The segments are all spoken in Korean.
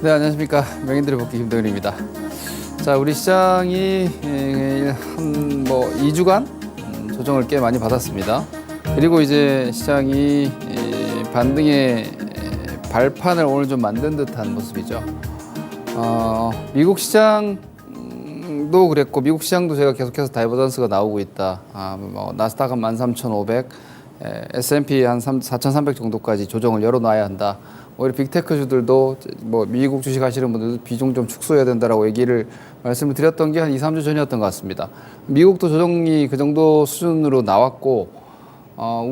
네, 안녕하십니까. 명인들의 복귀 김동현입니다. 자, 우리 시장이 한 2주간 조정을 꽤 많이 받았습니다. 그리고 이제 시장이 반등의 발판을 오늘 좀 만든 듯한 모습이죠. 미국 시장도 그랬고, 미국 시장도 제가 계속해서 다이버전스가 나오고 있다. 나스닥 한 13,500, S&P 한 4,300 정도까지 조정을 열어놔야 한다. 오히려 빅테크주들도 미국 주식 하시는 분들도 비중 좀 축소해야 된다라고 얘기를 말씀을 드렸던 게 한 2, 3주 전이었던 것 같습니다. 미국도 조정이 그 정도 수준으로 나왔고,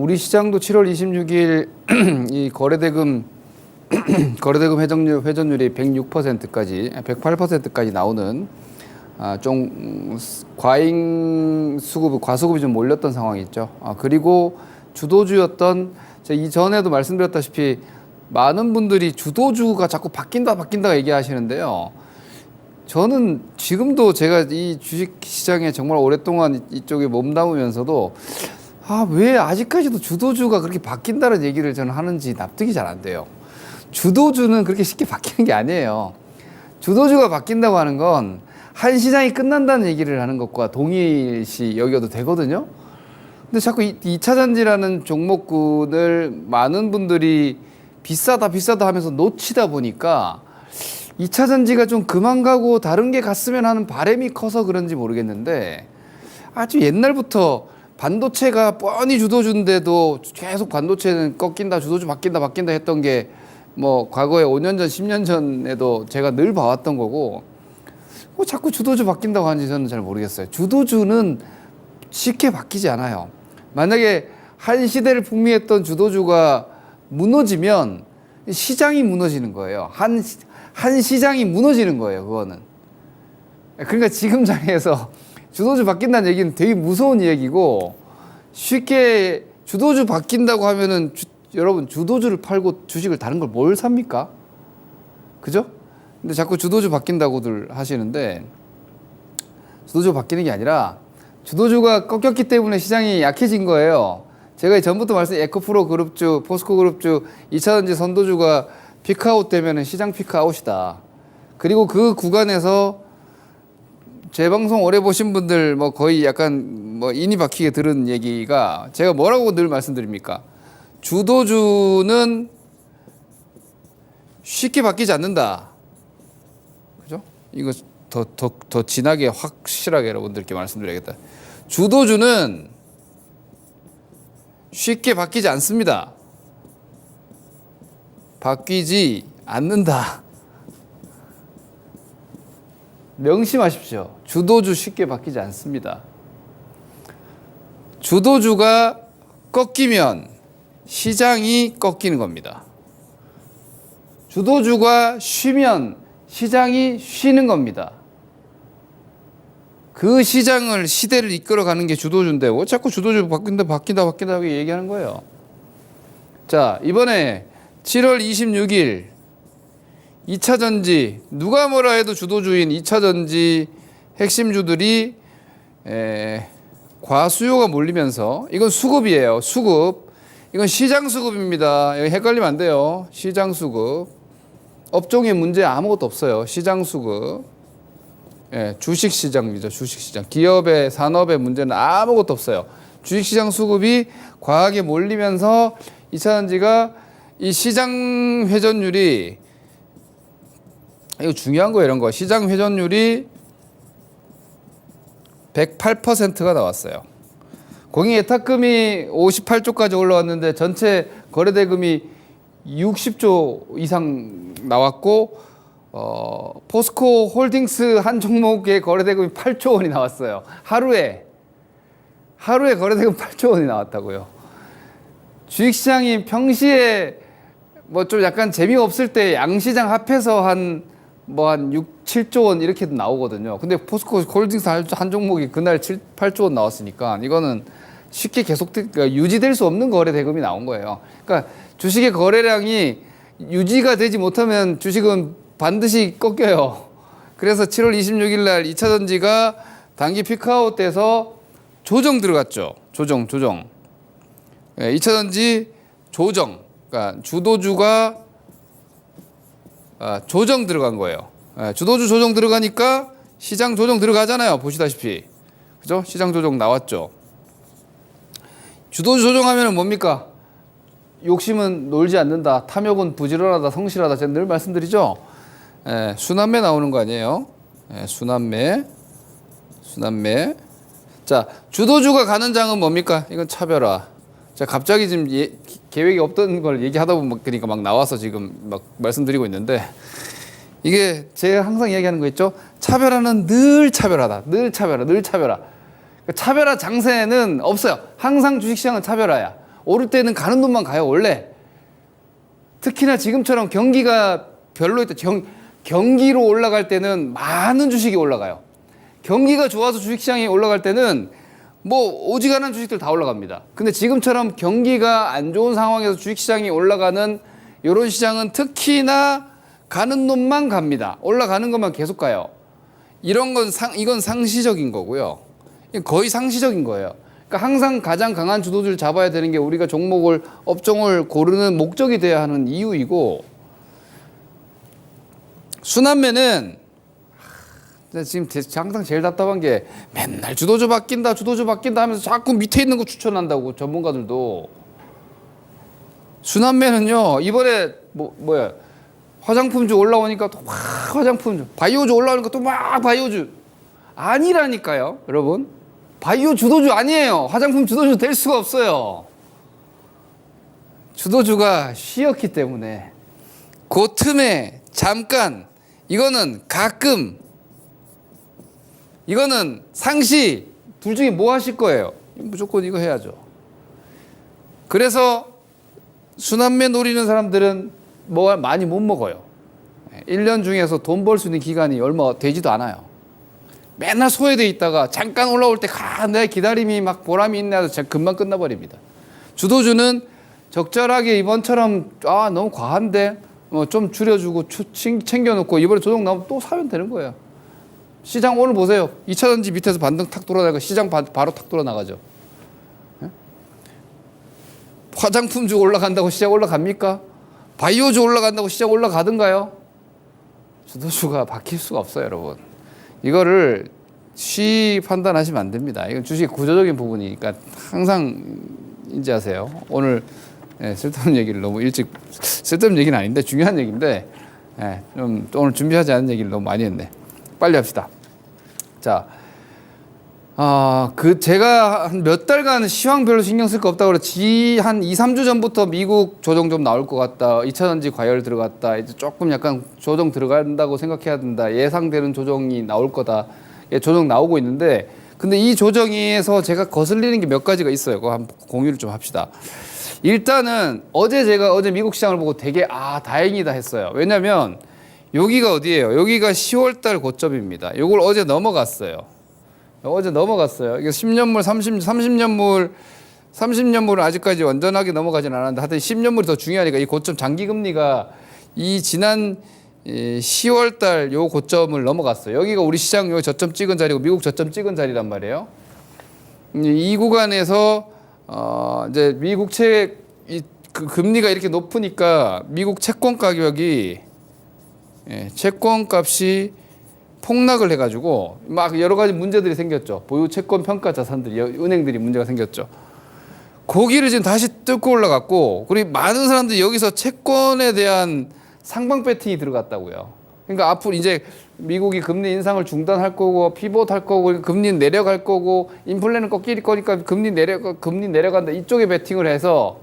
우리 시장도 7월 26일 이 거래대금 회전율이 106%까지, 108%까지 나오는 좀 과수급이 좀 몰렸던 상황이 있죠. 그리고 주도주였던, 이전에도 말씀드렸다시피 많은 분들이 주도주가 자꾸 바뀐다 얘기하시는데요. 저는 지금도 제가 이 주식시장에 정말 오랫동안 이쪽에 몸담으면서도 왜 아직까지도 주도주가 그렇게 바뀐다는 얘기를 저는 하는지 납득이 잘 안 돼요. 주도주는 그렇게 쉽게 바뀌는 게 아니에요. 주도주가 바뀐다고 하는 건 한 시장이 끝난다는 얘기를 하는 것과 동일시 여겨도 되거든요. 근데 자꾸 2차전지라는 종목군을 많은 분들이 비싸다 하면서 놓치다 보니까 2차전지가 좀 그만 가고 다른 게 갔으면 하는 바람이 커서 그런지 모르겠는데, 아주 옛날부터 반도체가 뻔히 주도주인데도 계속 반도체는 꺾인다, 주도주 바뀐다 했던 게 과거에 5년 전, 10년 전에도 제가 늘 봐왔던 거고, 자꾸 주도주 바뀐다고 하는지 저는 잘 모르겠어요. 주도주는 쉽게 바뀌지 않아요. 만약에 한 시대를 풍미했던 주도주가 무너지면 시장이 무너지는 거예요. 한 시장이 무너지는 거예요, 그거는. 그러니까 지금 자리에서 주도주 바뀐다는 얘기는 되게 무서운 얘기고, 쉽게 주도주 바뀐다고 하면은 여러분 주도주를 팔고 주식을 다른 걸 뭘 삽니까? 그죠? 근데 자꾸 주도주 바뀐다고들 하시는데, 주도주 바뀌는 게 아니라 주도주가 꺾였기 때문에 시장이 약해진 거예요. 제가 전부터 에코프로 그룹주, 포스코 그룹주, 2차전지 선도주가 피크아웃 되면 시장 피크아웃이다. 그리고 그 구간에서 제 방송 오래 보신 분들 거의 약간 인이 박히게 들은 얘기가, 제가 뭐라고 늘 말씀드립니까? 주도주는 쉽게 바뀌지 않는다. 그죠? 이거 더 진하게 확실하게 여러분들께 말씀드려야겠다. 주도주는 쉽게 바뀌지 않습니다. 바뀌지 않는다. 명심하십시오. 주도주 쉽게 바뀌지 않습니다. 주도주가 꺾이면 시장이 꺾이는 겁니다. 주도주가 쉬면 시장이 쉬는 겁니다. 그 시대를 이끌어가는 게 주도주인데 왜 자꾸 주도주 바뀐다 얘기하는 거예요. 자, 이번에 7월 26일 2차전지, 누가 뭐라 해도 주도주인 2차전지 핵심주들이 과수요가 몰리면서, 이건 수급이에요. 수급. 이건 시장 수급입니다. 여기 헷갈리면 안 돼요. 시장 수급. 업종의 문제 아무것도 없어요. 시장 수급. 주식시장이죠. 주식시장. 기업의, 산업의 문제는 아무것도 없어요. 주식시장 수급이 과하게 몰리면서 2차전지가 이 시장 회전율이, 이거 중요한 거예요, 이런 거. 시장 회전율이 108%가 나왔어요. 공인 예탁금이 58조까지 올라왔는데 전체 거래대금이 60조 이상 나왔고, 포스코 홀딩스 한 종목의 거래대금이 8조 원이 나왔어요. 하루에 거래대금 8조 원이 나왔다고요. 주식시장이 평시에 좀 약간 재미가 없을 때 양시장 합해서 한 6, 7조 원 이렇게도 나오거든요. 근데 포스코 홀딩스 한 종목이 그날 8조 원 나왔으니까 이거는 쉽게 그러니까 유지될 수 없는 거래 대금이 나온 거예요. 그러니까 주식의 거래량이 유지가 되지 못하면 주식은 반드시 꺾여요. 그래서 7월 26일 날 2차전지가 단기 피크아웃 돼서 조정 들어갔죠. 조정. 2차전지 조정. 그러니까 주도주가 조정 들어간 거예요. 주도주 조정 들어가니까 시장 조정 들어가잖아요. 보시다시피. 그죠? 시장 조정 나왔죠. 주도주 조정하면 뭡니까? 욕심은 놀지 않는다. 탐욕은 부지런하다. 성실하다. 제가 늘 말씀드리죠. 순환매 나오는 거 아니에요? 순환매. 자, 주도주가 가는 장은 뭡니까? 이건 차별화. 자, 갑자기 지금 계획이 없던 걸 얘기하다 보면 그러니까 막 나와서 지금 막 말씀드리고 있는데 이게 제가 항상 이야기하는 거 있죠? 차별화는 늘 차별하다. 늘 차별화. 그러니까 차별화 장세는 없어요. 항상 주식시장은 차별화야. 오를 때는 가는 돈만 가요, 원래. 특히나 지금처럼 경기가 별로일 때, 경기로 올라갈 때는 많은 주식이 올라가요. 경기가 좋아서 주식시장이 올라갈 때는 뭐 오지간한 주식들 다 올라갑니다. 근데 지금처럼 경기가 안 좋은 상황에서 주식시장이 올라가는 이런 시장은 특히나 가는 놈만 갑니다. 올라가는 것만 계속 가요. 이건 상시적인 거고요. 거의 상시적인 거예요. 그러니까 항상 가장 강한 주도주를 잡아야 되는 게 우리가 업종을 고르는 목적이 돼야 하는 이유이고, 순환매는 지금 항상 제일 답답한 게 맨날 주도주 바뀐다 하면서 자꾸 밑에 있는 거 추천한다고 전문가들도. 순환매는요, 이번에 뭐야 화장품주 올라오니까 또 막 화장품주, 바이오주 올라오니까 또 막 바이오주. 아니라니까요, 여러분. 바이오 주도주 아니에요. 화장품 주도주 될 수가 없어요. 주도주가 쉬었기 때문에 그 틈에 잠깐, 이거는 가끔, 이거는 상시, 둘 중에 뭐 하실 거예요? 무조건 이거 해야죠. 그래서 순환매 노리는 사람들은 뭐 많이 못 먹어요. 1년 중에서 돈 벌 수 있는 기간이 얼마 되지도 않아요. 맨날 소외돼 있다가 잠깐 올라올 때 내 기다림이 막 보람이 있네 해서 금방 끝나버립니다. 주도주는 적절하게 이번처럼 너무 과한데 좀 줄여주고 챙겨놓고 이번에 조정 나오면 또 사면 되는 거예요. 시장 오늘 보세요. 2차전지 밑에서 반등 탁 돌아나가 시장 바로 탁 돌아나가죠. 화장품주 올라간다고 시장 올라갑니까? 바이오주 올라간다고 시장 올라가든가요? 주도주가 바뀔 수가 없어요, 여러분. 이거를 쉬 판단하시면 안 됩니다. 이건 주식의 구조적인 부분이니까 항상 인지하세요. 오늘 쓸데없는 얘기를 너무 일찍, 쓸데없는 얘기는 아닌데 중요한 얘기인데 좀 오늘 준비하지 않은 얘기를 너무 많이 했네. 빨리 합시다. 자, 제가 한 몇 달간 시황 별로 신경 쓸 거 없다고 그랬지, 한 2, 3주 전부터 미국 조정 좀 나올 것 같다. 2차전지 과열 들어갔다. 이제 조금 약간 조정 들어간다고 생각해야 된다. 예상되는 조정이 나올 거다. 조정 나오고 있는데, 근데 이 조정에서 제가 거슬리는 게 몇 가지가 있어요. 그거 한번 공유를 좀 합시다. 일단은 제가 어제 미국 시장을 보고 되게 다행이다 했어요. 왜냐면 여기가 어디예요? 여기가 10월달 고점입니다. 이걸 어제 넘어갔어요. 이게 10년물, 30년물은 아직까지 완전하게 넘어가진 않았는데 하여튼 10년물이 더 중요하니까 이 고점 장기금리가 이 지난 10월 달 요 고점을 넘어갔어요. 여기가 우리 시장 요 저점 찍은 자리고 미국 저점 찍은 자리란 말이에요. 이 구간에서 이제 미국 그 금리가 이렇게 높으니까 미국 채권 가격이 채권 값이 폭락을 해가지고 막 여러 가지 문제들이 생겼죠. 보유 채권 평가 자산들이 은행들이 문제가 생겼죠. 거기를 지금 다시 뚫고 올라갔고, 그리고 많은 사람들이 여기서 채권에 대한 상방 배팅이 들어갔다고요. 그러니까 앞으로 이제 미국이 금리 인상을 중단할 거고 피봇할 거고 금리는 내려갈 거고 인플레는 꺾일 거니까 금리 내려간다, 이쪽에 배팅을 해서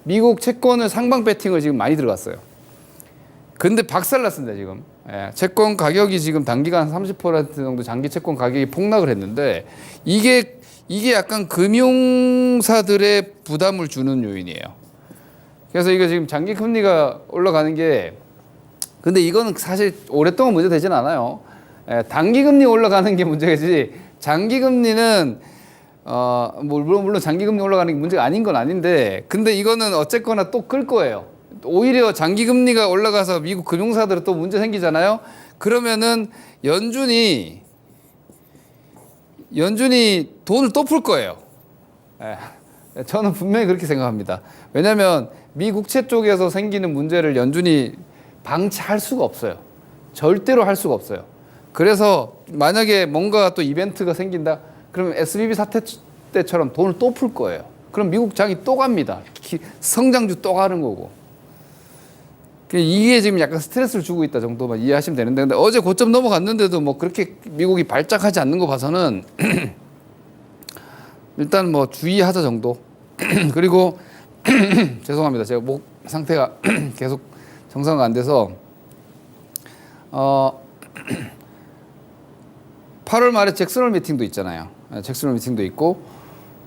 미국 채권은 상방 배팅을 지금 많이 들어갔어요. 근데 박살났습니다 지금. 채권 가격이 지금 단기간 30% 정도 장기 채권 가격이 폭락을 했는데 이게 약간 금융사들의 부담을 주는 요인이에요. 그래서 이거 지금 장기 금리가 올라가는 게, 근데 이거는 사실 오랫동안 문제 되진 않아요. 단기 금리 올라가는 게 문제지 장기 금리는 물론 장기 금리 올라가는 게 문제가 아닌 건 아닌데, 근데 이거는 어쨌거나 또 끌 거예요. 오히려 장기 금리가 올라가서 미국 금융사들은 또 문제 생기잖아요. 그러면은 연준이 돈을 또 풀 거예요. 저는 분명히 그렇게 생각합니다. 왜냐하면 미국채 쪽에서 생기는 문제를 연준이 방치할 수가 없어요. 절대로 할 수가 없어요. 그래서 만약에 뭔가 또 이벤트가 생긴다, 그러면 SBB 사태 때처럼 돈을 또 풀 거예요. 그럼 미국 장이 또 갑니다. 성장주 또 가는 거고. 이게 지금 약간 스트레스를 주고 있다 정도만 이해하시면 되는데, 근데 어제 고점 넘어갔는데도 뭐 그렇게 미국이 발작하지 않는 거 봐서는 일단 뭐 주의하자 정도. 그리고 죄송합니다. 제가 목 상태가 계속 정상화가 안 돼서 8월 말에 잭슨홀 미팅도 있잖아요. 잭슨홀 미팅도 있고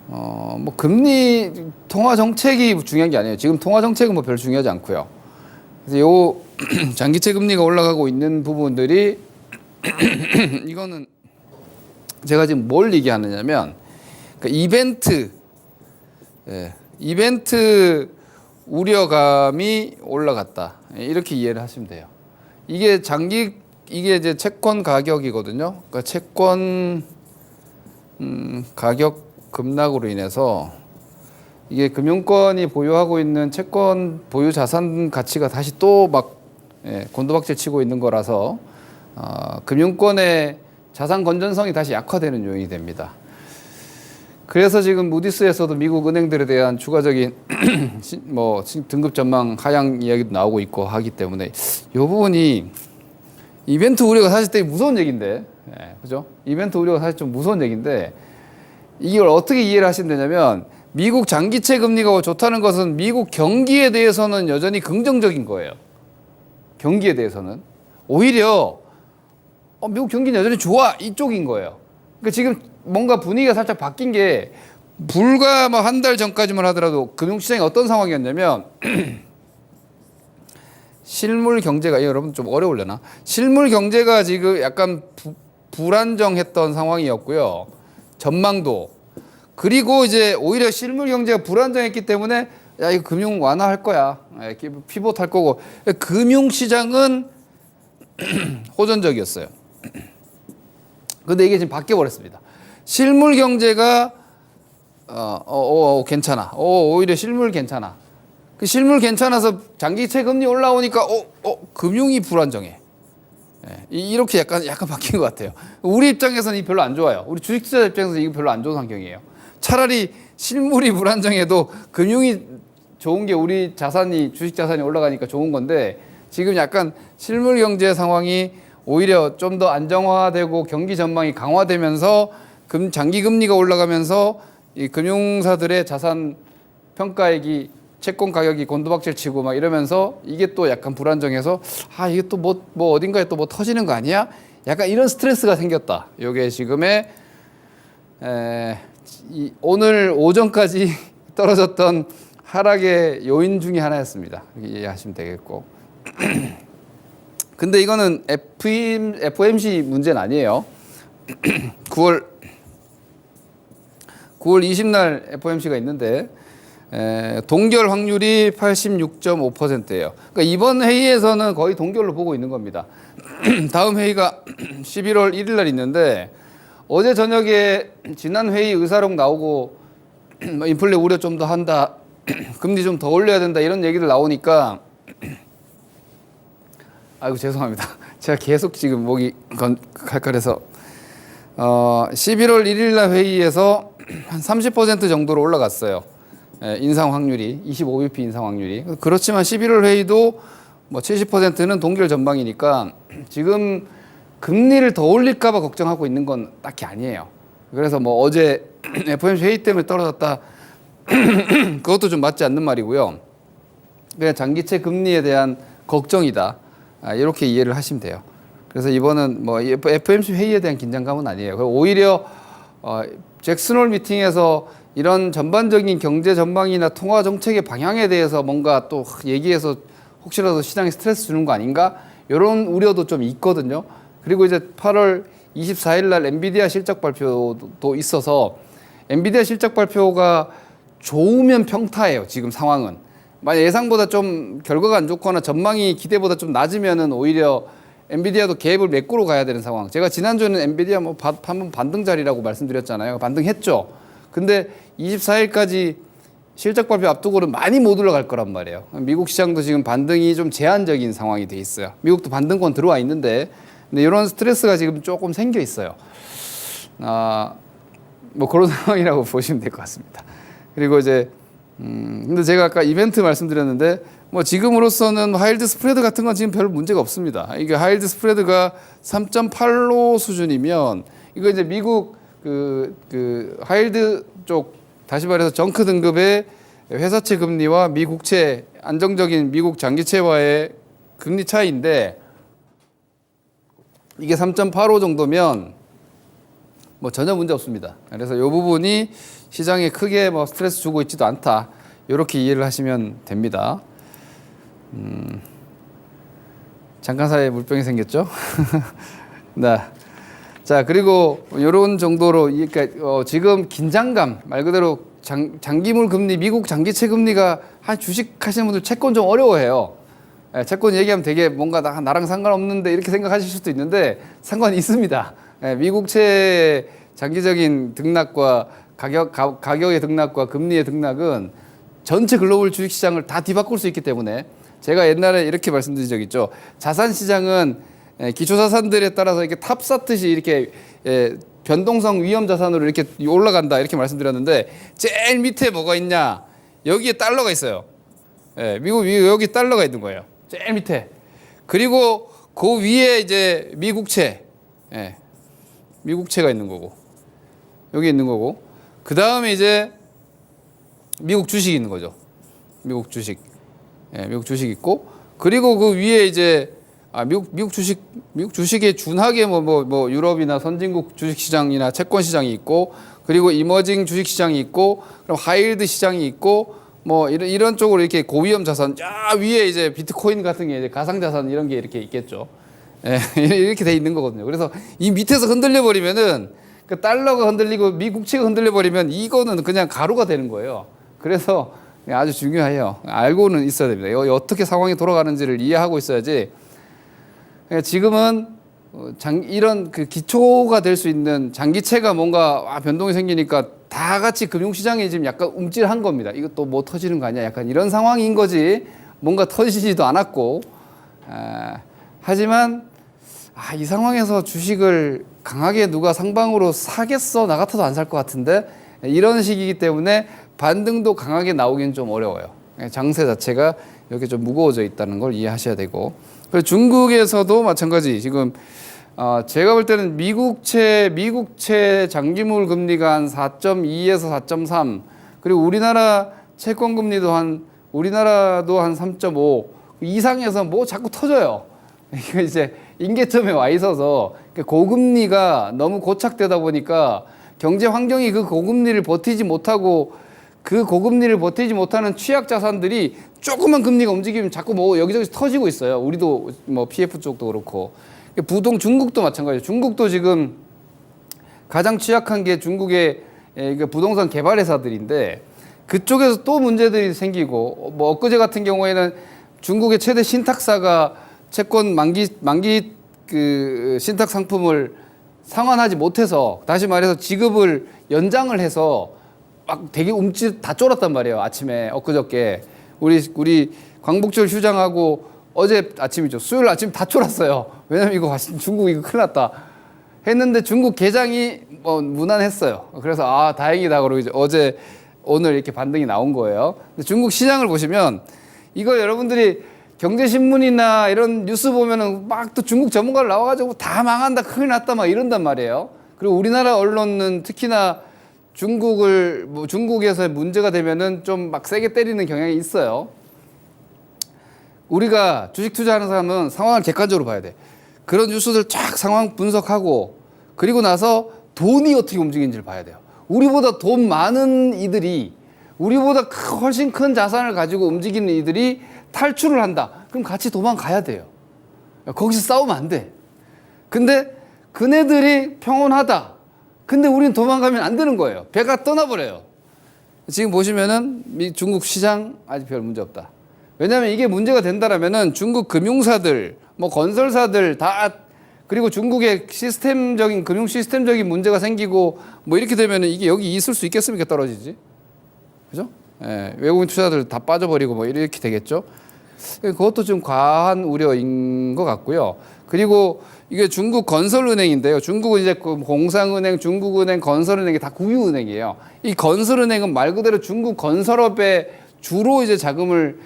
뭐 금리 통화 정책이 중요한 게 아니에요. 지금 통화 정책은 뭐 별 중요하지 않고요. 그래서 요 장기채 금리가 올라가고 있는 부분들이 이거는 제가 지금 뭘 얘기하느냐면, 그러니까 이벤트 우려감이 올라갔다, 이렇게 이해를 하시면 돼요. 이게 이제 채권 가격이거든요. 그러니까 채권 가격 급락으로 인해서 이게 금융권이 보유하고 있는 채권 보유 자산 가치가 다시 또 막 곤두박질 치고 있는 거라서 금융권의 자산 건전성이 다시 약화되는 요인이 됩니다. 그래서 지금 무디스에서도 미국 은행들에 대한 추가적인 뭐 등급 전망 하향 이야기도 나오고 있고 하기 때문에 이 부분이 이벤트 우려가 사실 되게 무서운 얘기인데, 그죠? 이벤트 우려가 사실 좀 무서운 얘기인데, 이걸 어떻게 이해를 하시면 되냐면, 미국 장기채 금리가 좋다는 것은 미국 경기에 대해서는 여전히 긍정적인 거예요. 경기에 대해서는. 오히려 미국 경기는 여전히 좋아, 이쪽인 거예요. 그러니까 지금 뭔가 분위기가 살짝 바뀐 게, 불과 뭐 한 달 전까지만 하더라도 금융시장이 어떤 상황이었냐면 실물 경제가, 여러분 좀 어려울려나? 실물 경제가 지금 약간 불안정했던 상황이었고요. 전망도. 그리고 이제 오히려 실물 경제가 불안정했기 때문에 야, 이거 금융 완화할 거야. 피봇 할 거고. 금융 시장은 호전적이었어요. 근데 이게 지금 바뀌어 버렸습니다. 실물 경제가 괜찮아. 오히려 실물 괜찮아. 그 실물 괜찮아서 장기채 금리 올라오니까 금융이 불안정해. 이렇게 약간 바뀐 것 같아요. 우리 입장에서는 이 별로 안 좋아요. 우리 주식투자 입장에서는 이거 별로 안 좋은 환경이에요. 차라리 실물이 불안정해도 금융이 좋은 게 우리 자산이, 주식 자산이 올라가니까 좋은 건데, 지금 약간 실물 경제 상황이 오히려 좀 더 안정화되고 경기 전망이 강화되면서 장기 금리가 올라가면서 이 금융사들의 자산 평가액이, 채권 가격이 곤두박질 치고 막 이러면서 이게 또 약간 불안정해서 이게 또 뭐 어딘가에 또 뭐 터지는 거 아니야? 약간 이런 스트레스가 생겼다. 요게 지금의 오늘 오전까지 떨어졌던 하락의 요인 중에 하나였습니다. 이렇게 이해하시면 되겠고. 근데 이거는 FOMC 문제는 아니에요. 9월 20날 FOMC가 있는데 동결 확률이 86.5%예요. 그러니까 이번 회의에서는 거의 동결로 보고 있는 겁니다. 다음 회의가 11월 1일 날 있는데, 어제 저녁에 지난 회의 의사록 나오고 인플레 우려 좀 더 한다, 금리 좀 더 올려야 된다, 이런 얘기들 나오니까 아이고 죄송합니다. 제가 계속 지금 목이 칼칼해서 11월 1일 날 회의에서 한 30% 정도로 올라갔어요. 인상 확률이 25bp 인상 확률이. 그렇지만 11월 회의도 뭐 70%는 동결 전망이니까 지금 금리를 더 올릴까 봐 걱정하고 있는 건 딱히 아니에요. 그래서 뭐 어제 FOMC 회의 때문에 떨어졌다 그것도 좀 맞지 않는 말이고요. 그냥 장기채 금리에 대한 걱정이다, 이렇게 이해를 하시면 돼요. 그래서 이번은 뭐 FOMC 회의에 대한 긴장감은 아니에요. 오히려 잭슨홀 미팅에서 이런 전반적인 경제 전망이나 통화 정책의 방향에 대해서 뭔가 또 얘기해서 혹시라도 시장에 스트레스 주는 거 아닌가? 이런 우려도 좀 있거든요. 그리고 이제 8월 24일 날 엔비디아 실적 발표도 있어서, 엔비디아 실적 발표가 좋으면 평타예요. 지금 상황은. 만약 예상보다 좀 결과가 안 좋거나 전망이 기대보다 좀 낮으면은 오히려 엔비디아도 갭을 메꾸러 가야 되는 상황. 제가 지난주에는 엔비디아 한번 반등 자리라고 말씀드렸잖아요. 반등했죠. 근데 24일까지 실적 발표 앞두고는 많이 못 올라갈 거란 말이에요. 미국 시장도 지금 반등이 좀 제한적인 상황이 돼 있어요. 미국도 반등권 들어와 있는데, 근데 이런 스트레스가 지금 조금 생겨 있어요. 뭐 그런 상황이라고 보시면 될 것 같습니다. 그리고 이제 근데 제가 아까 이벤트 말씀드렸는데, 뭐 지금으로서는 하이힐드 스프레드 같은 건 지금 별 문제가 없습니다. 이게 하이힐드 스프레드가 3.85 수준이면 이거 이제 미국 그 하이힐드 쪽, 다시 말해서 정크 등급의 회사채 금리와 미국채, 안정적인 미국 장기채와의 금리 차이인데, 이게 3.85 정도면 뭐 전혀 문제 없습니다. 그래서 이 부분이 시장에 크게 뭐 스트레스 주고 있지도 않다, 이렇게 이해를 하시면 됩니다. 잠깐 사이에 물병이 생겼죠? 네. 자, 그리고 이런 정도로, 그러니까 지금 긴장감, 말 그대로 장기물 금리, 미국 장기채 금리가, 한 주식 하시는 분들 채권 좀 어려워해요. 채권 얘기하면 되게 뭔가 나랑 상관없는데 이렇게 생각하실 수도 있는데 상관이 있습니다. 미국채 장기적인 등락과 가격의 등락과 금리의 등락은 전체 글로벌 주식시장을 다 뒤바꿀 수 있기 때문에, 제가 옛날에 이렇게 말씀드린 적 있죠. 자산시장은 기초자산들에 따라서 이렇게 탑사듯이 이렇게 변동성 위험 자산으로 이렇게 올라간다, 이렇게 말씀드렸는데, 제일 밑에 뭐가 있냐? 여기에 달러가 있어요. 미국 여기 달러가 있는 거예요. 제일 밑에. 그리고 그 위에 이제 미국채, 미국채가 있는 거고, 여기 있는 거고, 그 다음에 이제 미국 주식이 있는 거죠. 미국 주식, 미국 주식 있고, 그리고 그 위에 이제 미국 주식에 준하게 뭐 유럽이나 선진국 주식 시장이나 채권 시장이 있고, 그리고 이머징 주식 시장이 있고, 그럼 하이힐드 시장이 있고, 뭐 이런 쪽으로 이렇게 고위험 자산, 위에 이제 비트코인 같은 게 이제 가상 자산, 이런 게 이렇게 있겠죠. 이렇게 돼 있는 거거든요. 그래서 이 밑에서 흔들려 버리면은, 그 달러가 흔들리고 미국채가 흔들려 버리면 이거는 그냥 가루가 되는 거예요. 그래서 아주 중요해요. 알고는 있어야 됩니다. 어떻게 상황이 돌아가는지를 이해하고 있어야지. 지금은 이런 그 기초가 될 수 있는 장기채가 뭔가 변동이 생기니까 다 같이 금융시장이 지금 약간 움찔한 겁니다. 이것도 뭐 터지는 거 아니야? 약간 이런 상황인 거지. 뭔가 터지지도 않았고. 하지만 이 상황에서 주식을 강하게 누가 상방으로 사겠어? 나 같아도 안 살 것 같은데, 이런 식이기 때문에 반등도 강하게 나오긴 좀 어려워요. 장세 자체가 이렇게 좀 무거워져 있다는 걸 이해하셔야 되고, 그리고 중국에서도 마찬가지. 지금 제가 볼 때는 미국채 장기물 금리가 한 4.2에서 4.3, 그리고 우리나라 채권 금리도 우리나라도 한 3.5 이상에서 뭐 자꾸 터져요. 이거 이제 임계점에 와 있어서 고금리가 너무 고착되다 보니까 경제 환경이 그 고금리를 버티지 못하고, 그 고금리를 버티지 못하는 취약 자산들이 조금만 금리가 움직이면 자꾸 뭐 여기저기서 터지고 있어요. 우리도 뭐 PF 쪽도 그렇고, 중국도 마찬가지예요. 중국도 지금 가장 취약한 게 중국의 부동산 개발 회사들인데, 그쪽에서 또 문제들이 생기고, 뭐 엊그제 같은 경우에는 중국의 최대 신탁사가 채권 만기 그 신탁 상품을 상환하지 못해서, 다시 말해서 지급을 연장을 해서 막 되게 다 쫄았단 말이에요. 아침에 엊그저께 우리 광복절 휴장하고 어제 아침이죠. 수요일 아침 다 쫄았어요. 왜냐면 이거 중국 이거 큰일 났다 했는데, 중국 개장이 뭐 무난했어요. 그래서 다행이다 그러고 이제 오늘 이렇게 반등이 나온 거예요. 근데 중국 시장을 보시면, 이거 여러분들이 경제신문이나 이런 뉴스 보면은 막 또 중국 전문가를 나와가지고 다 망한다, 큰일 났다 막 이런단 말이에요. 그리고 우리나라 언론은 특히나 중국에서 문제가 되면은 좀 막 세게 때리는 경향이 있어요. 우리가 주식 투자하는 사람은 상황을 객관적으로 봐야 돼. 그런 뉴스들 쫙 상황 분석하고, 그리고 나서 돈이 어떻게 움직이는지를 봐야 돼요. 우리보다 돈 많은 이들이, 우리보다 훨씬 큰 자산을 가지고 움직이는 이들이 탈출을 한다. 그럼 같이 도망가야 돼요. 거기서 싸우면 안 돼. 근데 그네들이 평온하다. 근데 우리는 도망가면 안 되는 거예요. 배가 떠나버려요. 지금 보시면은 중국 시장 아직 별 문제 없다. 왜냐하면 이게 문제가 된다라면은 중국 금융사들, 뭐 건설사들 다, 그리고 중국의 금융 시스템적인 문제가 생기고 뭐 이렇게 되면은 이게 여기 있을 수 있겠습니까? 떨어지지. 그죠? 예, 외국인 투자들 다 빠져버리고 뭐 이렇게 되겠죠. 그것도 좀 과한 우려인 것 같고요. 그리고 이게 중국 건설은행인데요. 중국은 이제 공상은행, 중국은행, 건설은행이 다 국유은행이에요. 이 건설은행은 말 그대로 중국 건설업에 주로 이제 자금을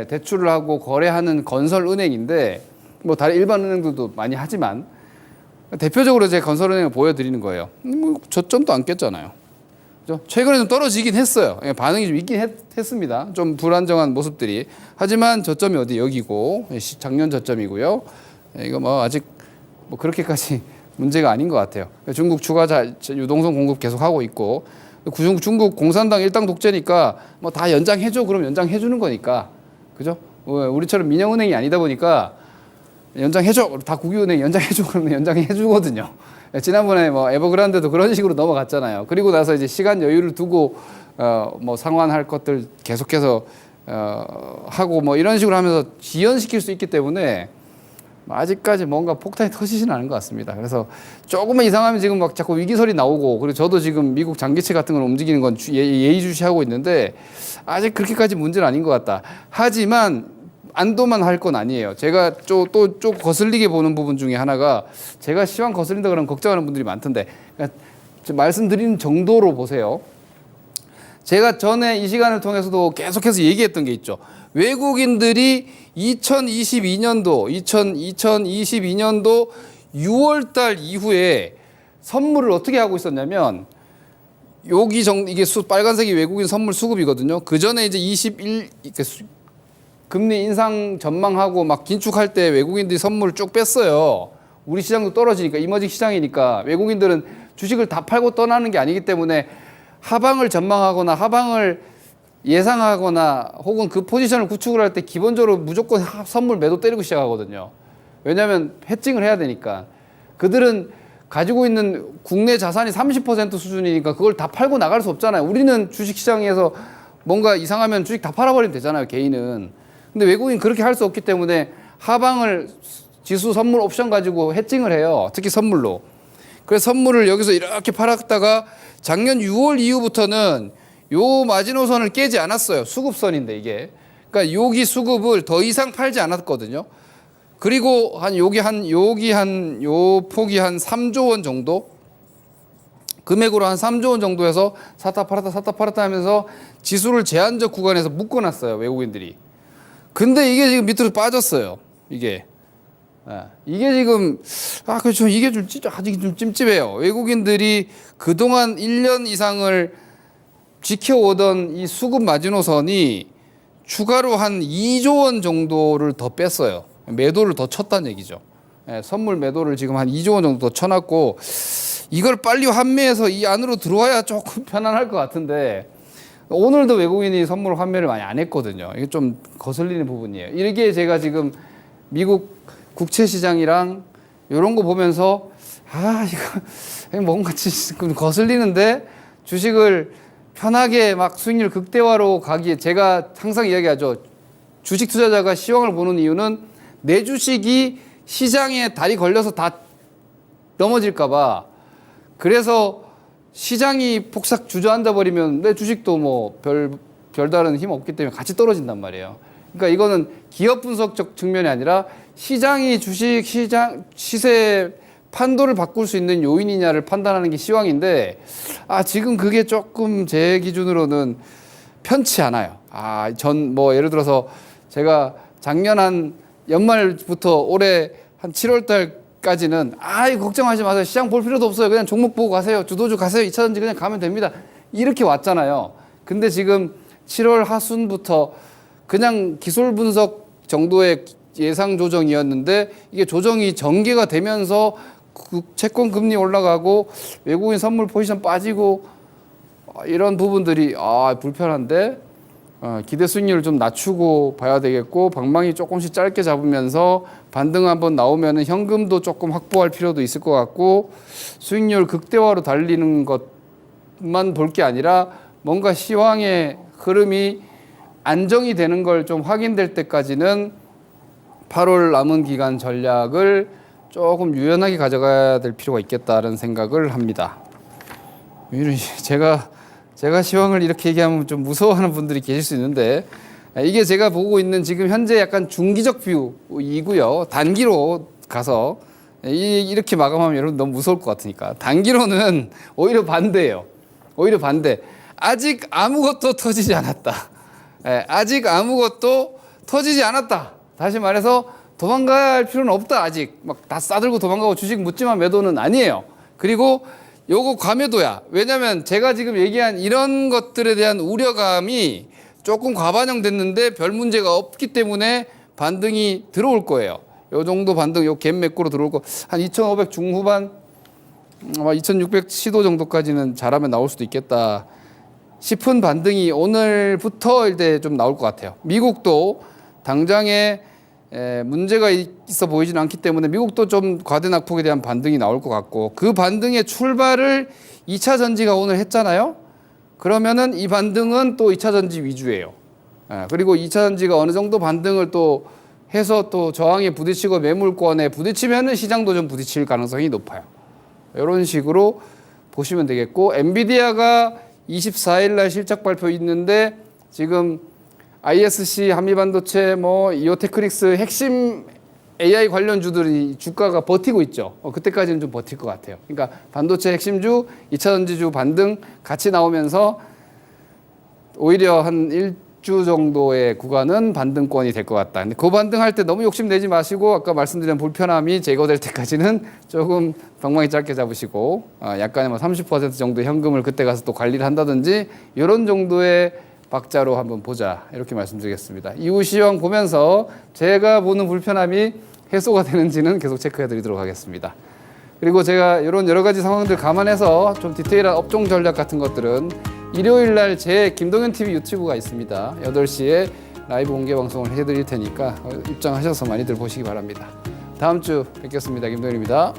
대출을 하고 거래하는 건설은행인데 뭐 다른 일반 은행들도 많이 하지만 대표적으로 제 건설은행을 보여드리는 거예요. 뭐 저점도 안 깼잖아요. 그죠? 최근에 좀 떨어지긴 했어요. 반응이 좀 있긴 했습니다. 좀 불안정한 모습들이. 하지만 저점이 어디 여기고 작년 저점이고요. 이거 뭐 아직 뭐 그렇게까지 문제가 아닌 것 같아요. 중국 추가 유동성 공급 계속 하고 있고 중국 공산당 일당 독재니까 뭐 다 연장해줘 그러면 연장해주는 거니까 그죠? 우리처럼 민영은행이 아니다 보니까 연장해줘 다 국유은행 연장해줘 그러면 연장해주거든요. 지난번에 뭐 에버그란데도 그런 식으로 넘어갔잖아요. 그리고 나서 이제 시간 여유를 두고 뭐 상환할 것들 계속해서 하고 뭐 이런 식으로 하면서 지연시킬 수 있기 때문에 아직까지 뭔가 폭탄이 터지지는 않은 것 같습니다. 그래서 조금만 이상하면 지금 막 자꾸 위기설이 나오고 그리고 저도 지금 미국 장기채 같은 걸 움직이는 건 예의주시하고 있는데 아직 그렇게까지 문제는 아닌 것 같다. 하지만 안도만 할 건 아니에요. 제가 또 거슬리게 보는 부분 중에 하나가 제가 시황 거슬린다 그러면 걱정하는 분들이 많던데 그러니까 말씀드리는 정도로 보세요. 제가 전에 이 시간을 통해서도 계속해서 얘기했던 게 있죠. 외국인들이 2022년도 6월 달 이후에 선물을 어떻게 하고 있었냐면 이게 빨간색이 외국인 선물 수급이거든요. 그 전에 이제 금리 인상 전망하고 막 긴축할 때 외국인들이 선물을 쭉 뺐어요. 우리 시장도 떨어지니까 이머징 시장이니까 외국인들은 주식을 다 팔고 떠나는 게 아니기 때문에 하방을 전망하거나 하방을 예상하거나 혹은 그 포지션을 구축을 할 때 기본적으로 무조건 선물 매도 때리고 시작하거든요. 왜냐하면 해칭을 해야 되니까. 그들은 가지고 있는 국내 자산이 30% 수준이니까 그걸 다 팔고 나갈 수 없잖아요. 우리는 주식시장에서 뭔가 이상하면 주식 다 팔아버리면 되잖아요, 개인은. 근데 외국인 그렇게 할 수 없기 때문에 하방을 지수 선물 옵션 가지고 해칭을 해요. 특히 선물로. 그래서 선물을 여기서 이렇게 팔았다가 작년 6월 이후부터는 요 마지노선을 깨지 않았어요. 수급선인데 이게. 그러니까 여기 수급을 더 이상 팔지 않았거든요. 그리고 요 폭이 한 3조 원 정도 금액으로 한 3조 원 정도에서 샀다 팔았다 하면서 지수를 제한적 구간에서 묶어놨어요. 외국인들이. 근데 이게 지금 밑으로 빠졌어요. 이게 지금 그렇죠. 이게 좀 아직 좀 찜찜해요. 외국인들이 그동안 1년 이상을 지켜오던 이 수급 마지노선이 추가로 한 2조 원 정도를 더 뺐어요. 매도를 더 쳤다는 얘기죠. 선물 매도를 지금 한 2조 원 정도 더 쳐놨고 이걸 빨리 환매해서 이 안으로 들어와야 조금 편안할 것 같은데 오늘도 외국인이 선물 환매를 많이 안 했거든요. 이게 좀 거슬리는 부분이에요. 이게 제가 지금 미국 국채 시장이랑 이런 거 보면서 이거 뭔가 좀 거슬리는데 주식을 편하게 막 수익률 극대화로 가기에 제가 항상 이야기하죠. 주식 투자자가 시황을 보는 이유는 내 주식이 시장에 다리 걸려서 다 넘어질까 봐. 그래서 시장이 폭삭 주저앉아 버리면 내 주식도 뭐 별다른 힘 없기 때문에 같이 떨어진단 말이에요. 그러니까 이거는 기업 분석적 측면이 아니라 시장이 주식 시장 시세 판도를 바꿀 수 있는 요인이냐를 판단하는 게 시황인데 지금 그게 조금 제 기준으로는 편치 않아요. 뭐 예를 들어서 제가 작년 한 연말부터 올해 한 7월 달까지는 이거 걱정하지 마세요. 시장 볼 필요도 없어요. 그냥 종목 보고 가세요. 주도주 가세요. 2차전지 그냥 가면 됩니다. 이렇게 왔잖아요. 근데 지금 7월 하순부터 그냥 기술 분석 정도의 예상 조정이었는데 이게 조정이 전개가 되면서 채권 금리 올라가고 외국인 선물 포지션 빠지고 이런 부분들이 불편한데 기대 수익률을 좀 낮추고 봐야 되겠고 방망이 조금씩 짧게 잡으면서 반등 한번 나오면은 현금도 조금 확보할 필요도 있을 것 같고 수익률 극대화로 달리는 것만 볼 게 아니라 뭔가 시황의 흐름이 안정이 되는 걸 좀 확인될 때까지는 8월 남은 기간 전략을 조금 유연하게 가져가야 될 필요가 있겠다는 생각을 합니다. 제가 제가 시황을 이렇게 얘기하면 좀 무서워하는 분들이 계실 수 있는데 이게 제가 보고 있는 지금 현재 약간 중기적 뷰이고요. 단기로 가서 이렇게 마감하면 여러분 너무 무서울 것 같으니까 단기로는 오히려 반대예요. 오히려 반대. 아직 아무것도 터지지 않았다. 아직 아무것도 터지지 않았다. 다시 말해서 도망갈 필요는 없다. 아직 막 다 싸들고 도망가고 주식 묻지마 매도는 아니에요. 그리고 요거 과매도야. 왜냐면 제가 지금 얘기한 이런 것들에 대한 우려감이 조금 과반영됐는데 별 문제가 없기 때문에 반등이 들어올 거예요. 요 정도 반등, 요 갭 매꾸로 들어올 거. 한 2,500 중후반, 아마 2,600 시도 정도까지는 잘하면 나올 수도 있겠다 싶은 반등이 오늘부터 이제 좀 나올 것 같아요. 미국도 당장에 문제가 있어 보이지는 않기 때문에 미국도 좀 과대낙폭에 대한 반등이 나올 것 같고 그 반등의 출발을 2차 전지가 오늘 했잖아요. 그러면은 이 반등은 또 2차 전지 위주예요. 그리고 2차 전지가 어느 정도 반등을 또 해서 또 저항에 부딪히고 매물권에 부딪히면은 시장도 좀 부딪힐 가능성이 높아요. 이런 식으로 보시면 되겠고 엔비디아가 24일 날 실적 발표 있는데 지금 ISC, 한미반도체, 뭐 이오테크닉스 핵심 AI 관련주들이 주가가 버티고 있죠. 그때까지는 좀 버틸 것 같아요. 그러니까 반도체 핵심주, 2차 전지주 반등 같이 나오면서 오히려 한 1주 정도의 구간은 반등권이 될 것 같다. 근데 그 반등할 때 너무 욕심내지 마시고 아까 말씀드린 불편함이 제거될 때까지는 조금 방망이 짧게 잡으시고 약간의 뭐 30% 정도 현금을 그때 가서 또 관리를 한다든지 이런 정도의 박자로 한번 보자 이렇게 말씀드리겠습니다. 이후 시황 보면서 제가 보는 불편함이 해소가 되는지는 계속 체크해 드리도록 하겠습니다. 그리고 제가 이런 여러 가지 상황들 감안해서 좀 디테일한 업종 전략 같은 것들은 일요일 날 제 김동현 TV 유튜브가 있습니다. 8시에 라이브 공개 방송을 해드릴 테니까 입장하셔서 많이들 보시기 바랍니다. 다음 주 뵙겠습니다. 김동현입니다.